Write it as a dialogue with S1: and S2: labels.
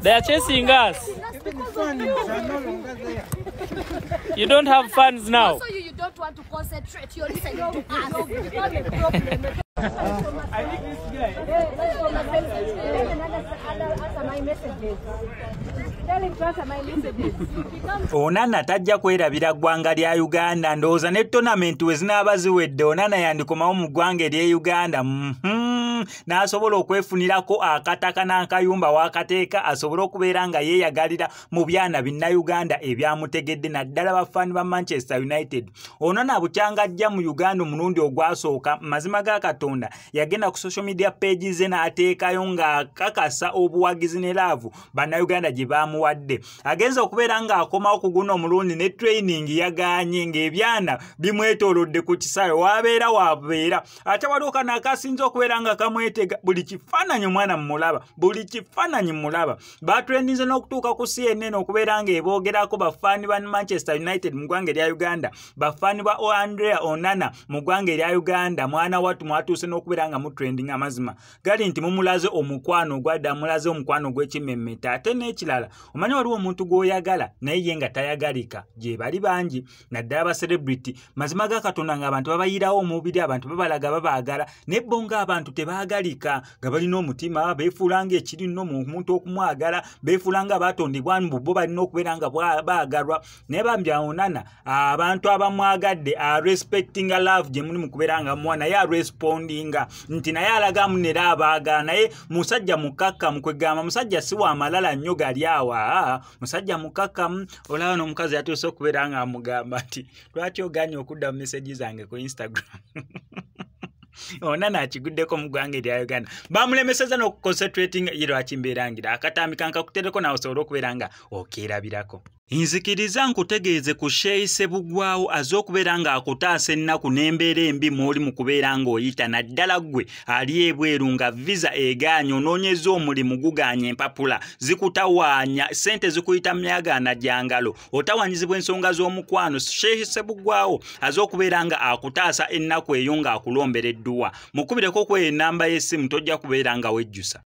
S1: They are chasing us. You don't have funds now.
S2: Also, you don't want to concentrate. You're listening to us. It's not a problem.
S1: I think this guy.
S2: Answer my messages. Tell him to answer my messages.
S3: Onana tajja kwerabira ggwanga lya Uganda ndowooza ne tournament we zinaaba ziwedde Onana yandikomawo mu ggwanga ery'e Uganda n'asobola okwefunirako akataka n'akayumba wakateeka asobole okubeera nga yeeyagalira mu byana binna-Uganda ebyamutegedde naddala bafaani ba Manchester United. Onana bukyanga ajja mu Uganda omulundi ogwasooka mazima ga Katonda yagenda ku social media page ze n'ateekayo ng'akakasa obuwagizi ne laavu banna-Uganda gye baamuwadde. Agenza okubeera ng'akomawo ku guno omulundi ne training yagaanye ng'ebyana bimwetoolodde ku kisaawe wabeera wabeera ate waliwo kano akasinza okubeera nga kamwetega buli kifaananyi mwana mmulaba buli kifaananyi mmulaba batrendinze n'okutuuka ku CNN okubeera ng'eboogerako bafaani ba Manchester United mu ggwanga erya Uganda bafaani ba Andrea Onana mu ggwanga erya Uganda mwana wattu mwatuuse n'okubeera nga mutrending amazima gali nti mumulaze omukwano ogwadda mulaze omukwano gw'ekimmemmeta ate n'ekirala omanyi waliwo omuntu gw'oyagala naye ye nga tayagalika gye bali bangi naddala ba celebrity mazima ga Katonda ng'abantu babayirawo omubiri abantu babalaga babaagala naye bo ng'abantu tebaagalika nga balina omutima beefuula ng'ekiri nno mu muntu okumwagala beefuula nga baatondebwa bo balina okubeera nga baagalwa naye bambi Onana abantu abamwagadde respectinga love gye muli mu kubeera nga mwana naye respondinga nti naye alagamu nera abaagala naye musajja mukakkamu kwegamba musajja si wa malala nnyo gali awa musajja mukakkamu olaba n'omukazi yatuuse okubeera nga amugamba nti lwaki oganye okudda mu message zange ku Instagram Onana akiguddeko mu ggwanga erya Uganda bamulemeseza n'okuconcentrating ye lwaki mbeerangira akatambika nkakutereko nawe osobola okubeera nga okeerabirako. Nzikiriza nkutegeeze ku Sheyi Ssebugwawo az'okubeera ng'akutaasa ennaku n'embeera embi mw'oli mu kubeera ng'oyita naddala ggwe ali ebweru nga visa egaanye onoonyeza omulimu gugaanye empapula zikutawaanya ssente zikuyita myagaana gyangalo otawanyizibwa ensonga z'omukwano. Sheyi Ssebugwawo az'okubeera nga akutaasa ennaku eyo ng'akulombera edduwa mukubireko kweyo ennamba y'essimu tojja kubeera nga wejjusa.